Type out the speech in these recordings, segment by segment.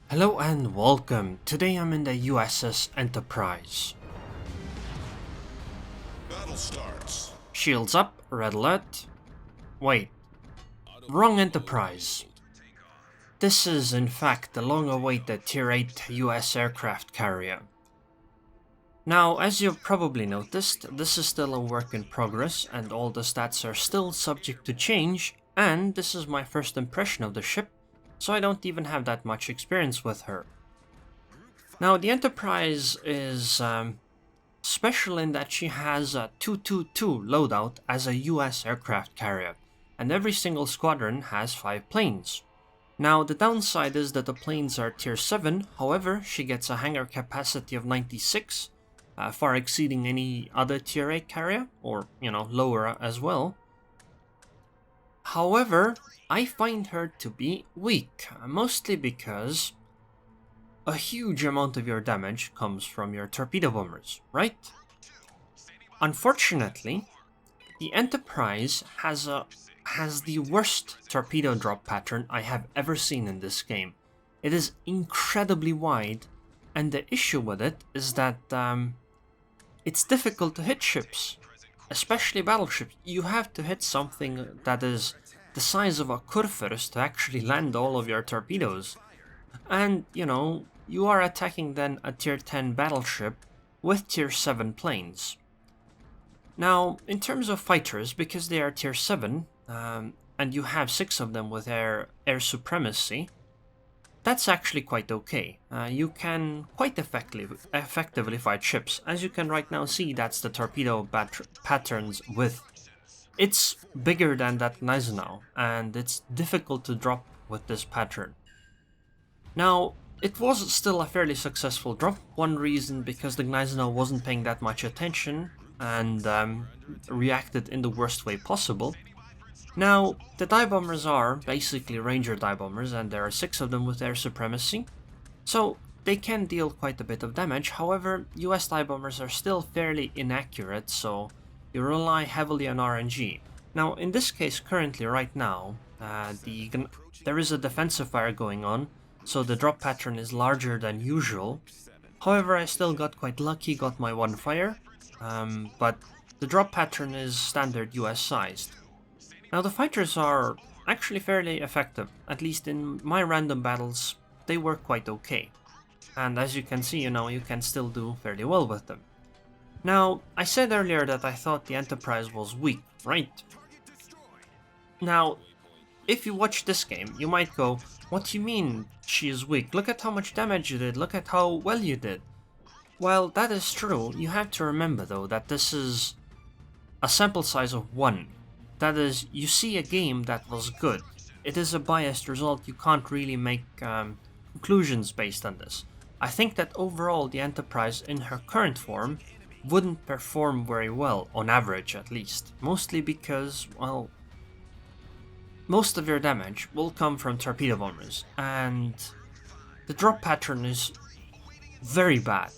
Hello and welcome. Today I'm in the USS Enterprise. Battle starts. Shields up, red alert. Wait, wrong Enterprise. This is in fact the long-awaited Tier 8 US aircraft carrier. Now, as you've probably noticed, this is still a work in progress and all the stats are still subject to change, and this is my first impression of the ship, so I don't even have that much experience with her. Now, the Enterprise is special in that she has a 222 loadout as a US aircraft carrier, and every single squadron has 5 planes. Now, the downside is that the planes are tier 7, however, she gets a hangar capacity of 96, far exceeding any other tier 8 carrier, or, lower as well. However, I find her to be weak, mostly because a huge amount of your damage comes from your torpedo bombers, right? Unfortunately, the Enterprise has the worst torpedo drop pattern I have ever seen in this game. It is incredibly wide, and the issue with it is that it's difficult to hit ships, especially battleships. You have to hit something that is the size of a Kurfürst to actually land all of your torpedoes. And, you are attacking then a tier 10 battleship with tier 7 planes. Now, in terms of fighters, because they are tier 7, and you have 6 of them with air supremacy, that's actually quite okay. You can quite effectively fight ships. As you can right now see, that's the torpedo patterns width. It's bigger than that Gneisenau, and it's difficult to drop with this pattern. Now, it was still a fairly successful drop, one reason because the Gneisenau wasn't paying that much attention and reacted in the worst way possible. Now, the dive bombers are basically Ranger dive bombers, and there are 6 of them with air supremacy, so they can deal quite a bit of damage. However, US dive bombers are still fairly inaccurate, so you rely heavily on RNG. Now, in this case, currently, right now, there is a defensive fire going on, so the drop pattern is larger than usual. However, I still got quite lucky, got my 1 fire, but the drop pattern is standard US sized. Now, the fighters are actually fairly effective, at least in my random battles, they work quite okay. And as you can see, you can still do fairly well with them. Now, I said earlier that I thought the Enterprise was weak, right? Now, if you watch this game, you might go, what do you mean she is weak? Look at how much damage you did, look at how well you did. Well, that is true. You have to remember though that this is a sample size of 1. That is, you see a game that was good. It is a biased result, you can't really make conclusions based on this. I think that overall the Enterprise in her current form wouldn't perform very well, on average at least. Mostly because, well, most of your damage will come from torpedo bombers, and the drop pattern is very bad.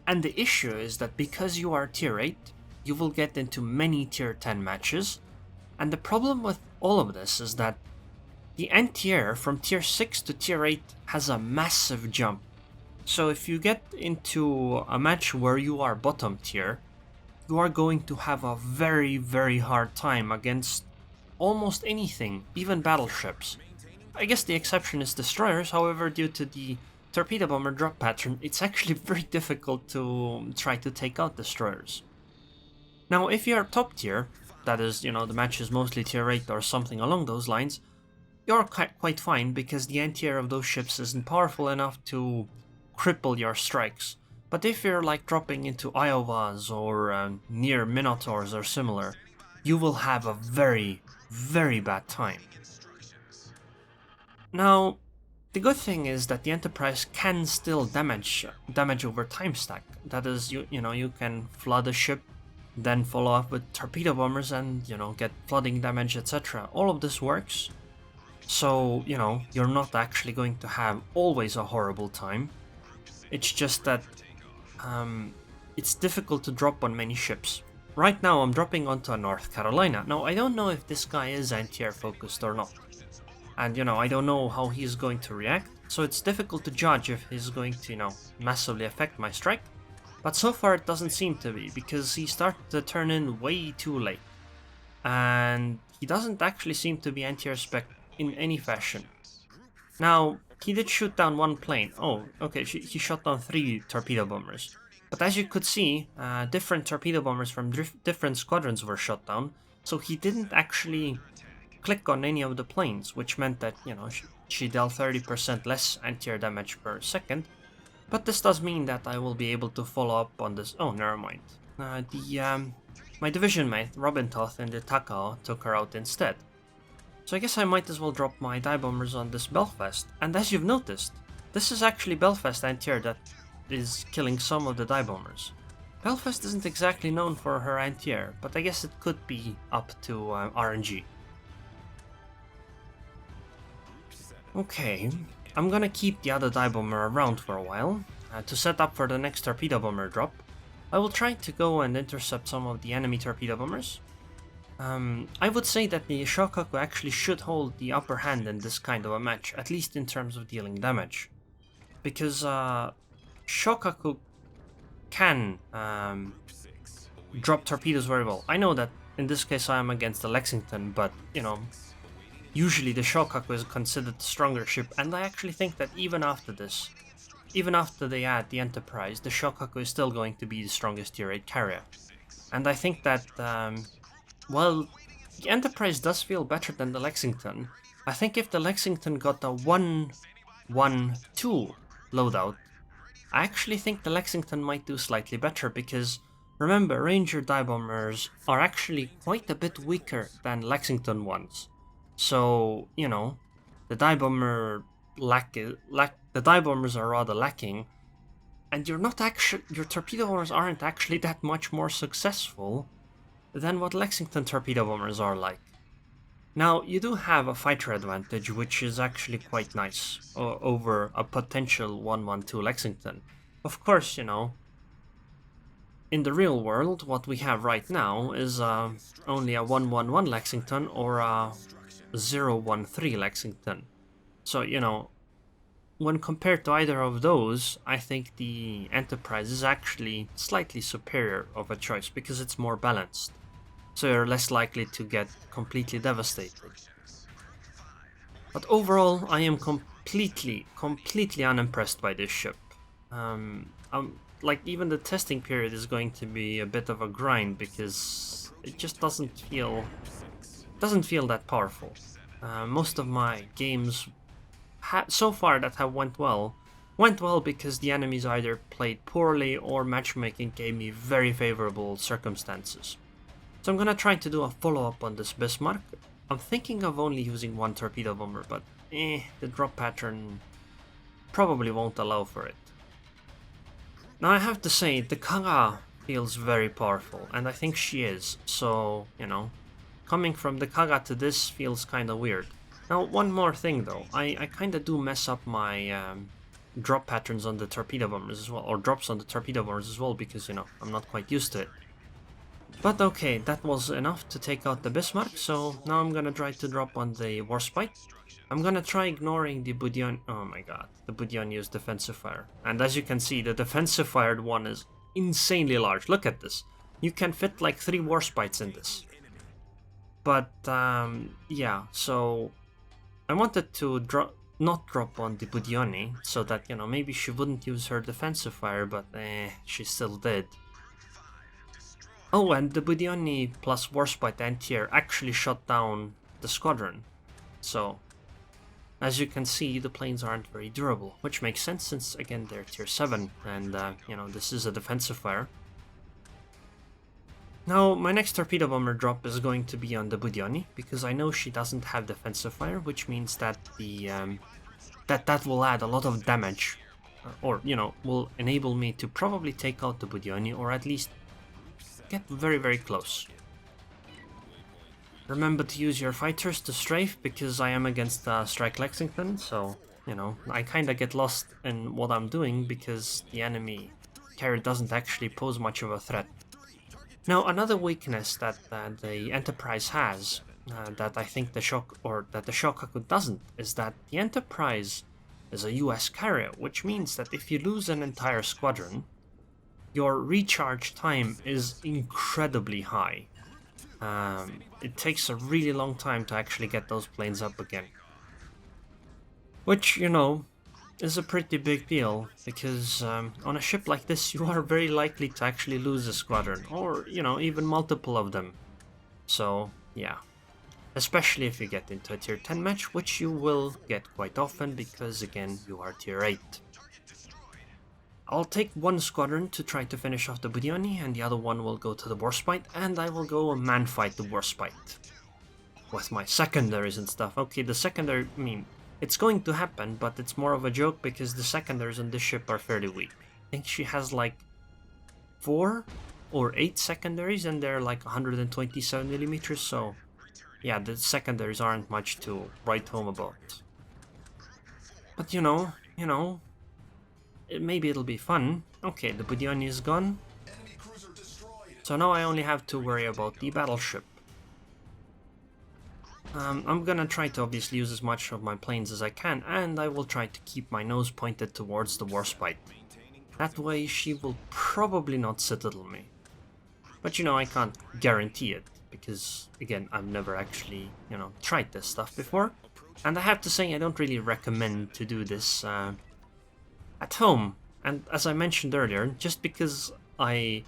And the issue is that because you are tier 8, you will get into many tier 10 matches, and the problem with all of this is that the anti-air from tier 6 to tier 8 has a massive jump. So if you get into a match where you are bottom tier, you are going to have a very, very hard time against almost anything, even battleships. I guess the exception is destroyers, however, due to the torpedo bomber drop pattern, it's actually very difficult to try to take out destroyers. Now, if you're top tier, that is, the match is mostly tier 8 or something along those lines, you're quite fine because the anti-air of those ships isn't powerful enough to cripple your strikes. But if you're like dropping into Iowas or near Minotaurs or similar, you will have a very, very bad time. Now, the good thing is that the Enterprise can still damage over time stack. That is, you can flood a ship, then follow up with torpedo bombers and, get flooding damage, etc. All of this works. So, you're not actually going to have always a horrible time. It's just that it's difficult to drop on many ships. Right now I'm dropping onto a North Carolina. Now, I don't know if this guy is anti-air focused or not. And, I don't know how he's going to react. so it's difficult to judge if he's going to, massively affect my strike. But so far it doesn't seem to be, because he started to turn in way too late. And he doesn't actually seem to be anti-air spec in any fashion. Now, he did shoot down one plane. Oh, okay, he shot down 3 torpedo bombers. But as you could see, different torpedo bombers from different squadrons were shot down, so he didn't actually click on any of the planes, which meant that, she dealt 30% less anti-air damage per second. But this does mean that I will be able to follow up on this. Oh, never mind. My division mate, Robin Toth, in the Takao took her out instead. So I guess I might as well drop my dive bombers on this Belfast. And as you've noticed, this is actually Belfast anti-air that is killing some of the dive bombers. Belfast isn't exactly known for her anti-air, but I guess it could be up to RNG. Okay, I'm gonna keep the other dive bomber around for a while, to set up for the next torpedo bomber drop. I will try to go and intercept some of the enemy torpedo bombers. I would say that the Shokaku actually should hold the upper hand in this kind of a match, at least in terms of dealing damage. Because Shokaku can drop torpedoes very well. I know that in this case I am against the Lexington, but usually the Shokaku is considered the stronger ship, and I actually think that even after this, even after they add the Enterprise, the Shokaku is still going to be the strongest Tier 8 carrier. And I think that while the Enterprise does feel better than the Lexington, I think if the Lexington got a 1-1-2 loadout, I actually think the Lexington might do slightly better, because remember, Ranger dive bombers are actually quite a bit weaker than Lexington ones. So, the dive bomber the dive bombers are rather lacking, and your torpedo bombers aren't actually that much more successful than what Lexington torpedo bombers are like. Now, you do have a fighter advantage, which is actually quite nice over a potential 1-1-2 Lexington. Of course, in the real world, what we have right now is only a 1-1-1 Lexington or a 0-1-3 Lexington. So, when compared to either of those, I think the Enterprise is actually slightly superior of a choice, because it's more balanced. So you're less likely to get completely devastated. But overall, I am completely unimpressed by this ship. Like, even the testing period is going to be a bit of a grind, because it just doesn't feel that powerful. Most of my games so far that have went well because the enemies either played poorly or matchmaking gave me very favorable circumstances. So I'm gonna try to do a follow-up on this Bismarck. I'm thinking of only using 1 torpedo bomber, but the drop pattern probably won't allow for it. Now I have to say, the Kaga feels very powerful, and I think she is, so, coming from the Kaga to this feels kinda weird. Now, one more thing though, I kinda do mess up my drop patterns on the torpedo bombers as well, or drops on the torpedo bombers as well, because, I'm not quite used to it. But okay, that was enough to take out the Bismarck, so now I'm gonna try to drop on the Warspite. I'm gonna try ignoring the Budion. Oh my god, the Budioni's defensive fire. And as you can see, the defensive fired one is insanely large. Look at this. You can fit like 3 Warspites in this. But, yeah, so I wanted to not drop on the Budioni, so that, maybe she wouldn't use her defensive fire, but she still did. Oh, and the Budioni plus Warspite anti-air actually shot down the squadron. So, as you can see, the planes aren't very durable, which makes sense since, again, they're tier 7, and, this is a defensive fire. Now, my next torpedo bomber drop is going to be on the Budioni, because I know she doesn't have defensive fire, which means that the that will add a lot of damage, or, will enable me to probably take out the Budioni, or at least get very, very close. Remember to use your fighters to strafe, because I am against Strike Lexington, so, I kinda get lost in what I'm doing, because the enemy carrier doesn't actually pose much of a threat. Now, another weakness that the Enterprise has, that I think the Shokaku doesn't, is that the Enterprise is a US carrier, which means that if you lose an entire squadron, your recharge time is incredibly high. It takes a really long time to actually get those planes up again. Which, you know, is a pretty big deal, because on a ship like this you are very likely to actually lose a squadron, or, you know, even multiple of them. So, yeah. Especially if you get into a tier 10 match, which you will get quite often, because again, you are tier 8. I'll take one squadron to try to finish off the Budioni, and the other one will go to the Warspite, and I will go man fight the Warspite. With my secondaries and stuff. Okay, the secondary, I mean, it's going to happen, but it's more of a joke because the secondaries on this ship are fairly weak. I think she has like 4 or 8 secondaries, and they're like 127mm, so yeah, the secondaries aren't much to write home about. But you know, maybe it'll be fun. Okay, the Budioni is gone. So now I only have to worry about the battleship. I'm gonna try to obviously use as much of my planes as I can, and I will try to keep my nose pointed towards the Warspite. That way she will probably not citadel me. But you know, I can't guarantee it, because again, I've never actually, you know, tried this stuff before. And I have to say, I don't really recommend to do this at home. And as I mentioned earlier, just because I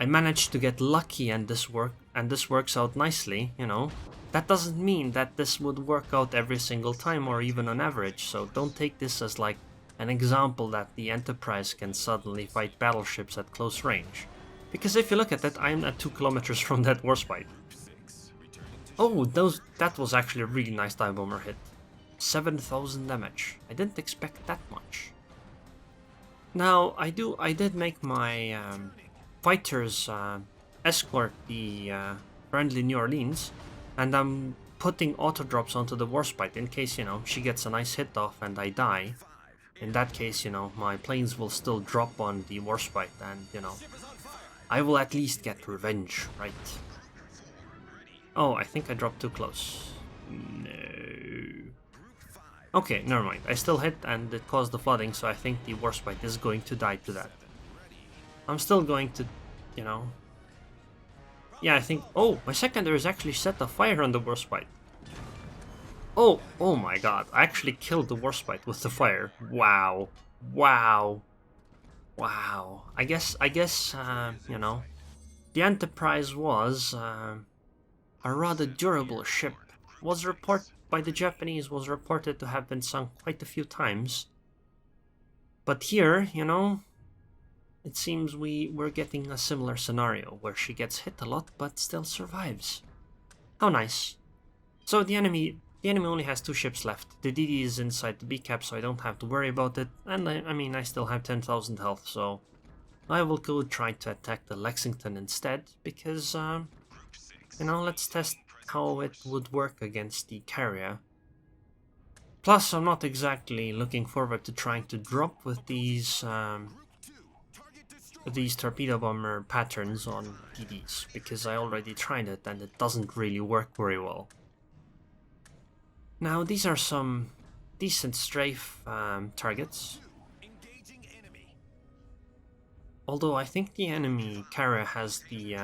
managed to get lucky and this works out nicely, you know, that doesn't mean that this would work out every single time or even on average. So don't take this as like an example that the Enterprise can suddenly fight battleships at close range. Because if you look at that, I'm at 2 kilometers from that Warspite. Oh, that was actually a really nice dive bomber hit. 7,000 damage. I didn't expect that much. Now, I did make my fighters escort the friendly New Orleans, and I'm putting auto drops onto the Warspite in case, you know, she gets a nice hit off and I die. In that case, you know, my planes will still drop on the Warspite, and, you know, I will at least get revenge, right? Oh, I think I dropped too close. No. Okay, never mind. I still hit and it caused the flooding, so I think the Warspite is going to die to that. I'm still going to, you know... Yeah, I think... Oh, my secondaries actually set a fire on the Warspite. Oh my god. I actually killed the Warspite with the fire. Wow. Wow. Wow. I guess, you know, the Enterprise was a rather durable ship. By the Japanese, was reported to have been sunk quite a few times. But here, you know, it seems we're getting a similar scenario where she gets hit a lot but still survives. How nice. So the enemy only has 2 ships left. The DD is inside the B cap, so I don't have to worry about it. And I mean, I still have 10,000 health, so I will go try to attack the Lexington instead, because, you know, let's test how it would work against the carrier. Plus, I'm not exactly looking forward to trying to drop with these torpedo bomber patterns on DDs, because I already tried it and it doesn't really work very well. Now, these are some decent strafe targets. Although I think the enemy carrier has the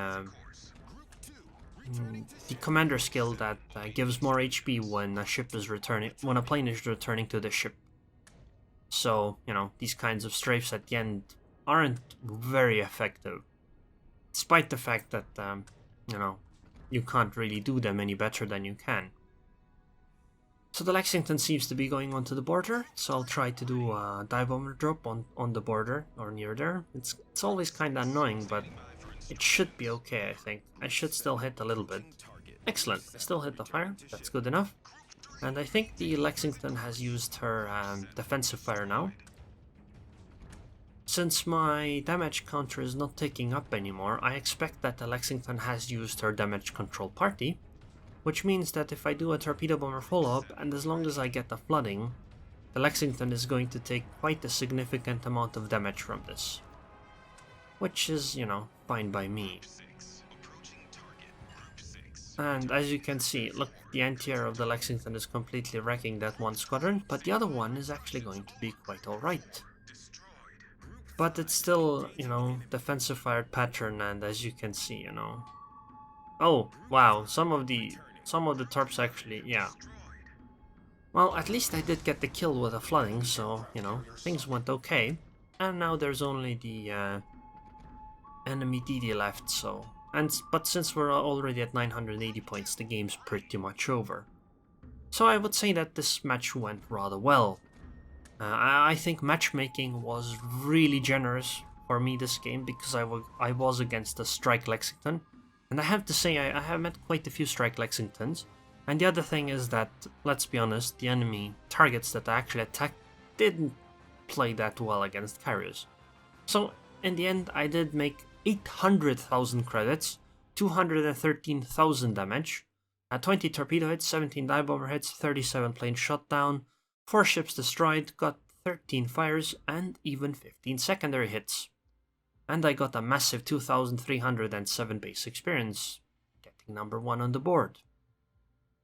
commander skill that gives more HP when a plane is returning to the ship. So, you know, these kinds of strafes at the end aren't very effective, despite the fact that, you know, you can't really do them any better than you can. So the Lexington seems to be going onto the border, so I'll try to do a dive bomber drop on the border, or near there. It's always kinda annoying, but it should be okay, I think. I should still hit a little bit. Excellent, I still hit the fire, that's good enough. And I think the Lexington has used her defensive fire now. Since my damage counter is not ticking up anymore, I expect that the Lexington has used her damage control party, which means that if I do a torpedo bomber follow-up, and as long as I get the flooding, the Lexington is going to take quite a significant amount of damage from this. Which is, you know, fine by me. And as you can see, look, the anti-air of the Lexington is completely wrecking that one squadron, but the other one is actually going to be quite alright. But it's still, you know, defensive fired pattern, and as you can see, you know... Oh, wow, some of the torps actually, yeah. Well, at least I did get the kill with a flooding, so, you know, things went okay. And now there's only the enemy DD left, so... But since we're already at 980 points, the game's pretty much over. So I would say that this match went rather well. I think matchmaking was really generous for me this game, because I was against a Strike Lexington. And I have to say, I have met quite a few Strike Lexingtons. And the other thing is that, let's be honest, the enemy targets that I actually attacked didn't play that well against carriers. So in the end, I did make 800,000 credits, 213,000 damage, 20 torpedo hits, 17 dive bomber hits, 37 planes shot down, 4 ships destroyed, got 13 fires, and even 15 secondary hits. And I got a massive 2,307 base experience, getting number 1 on the board.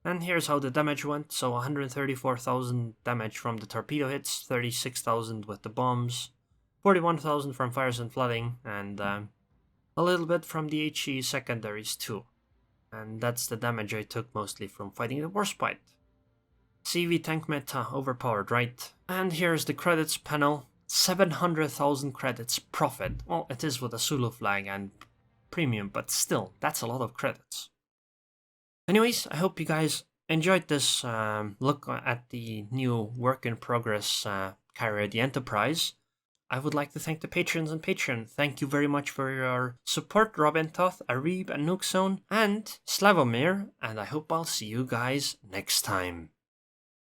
And here's how the damage went. So 134,000 damage from the torpedo hits, 36,000 with the bombs, 41,000 from fires and flooding, and a little bit from the HE secondaries too. And that's the damage I took mostly from fighting the Warspite. CV tank meta overpowered, right? And here's the credits panel. 700,000 credits profit. Well, it is with a Zulu flag and premium, but still, that's a lot of credits. Anyways, I hope you guys enjoyed this look at the new work-in-progress carrier, the Enterprise. I would like to thank the patrons and Patreon. Thank you very much for your support, Robin Toth, Arib, and Nookzone, and Slavomir, and I hope I'll see you guys next time.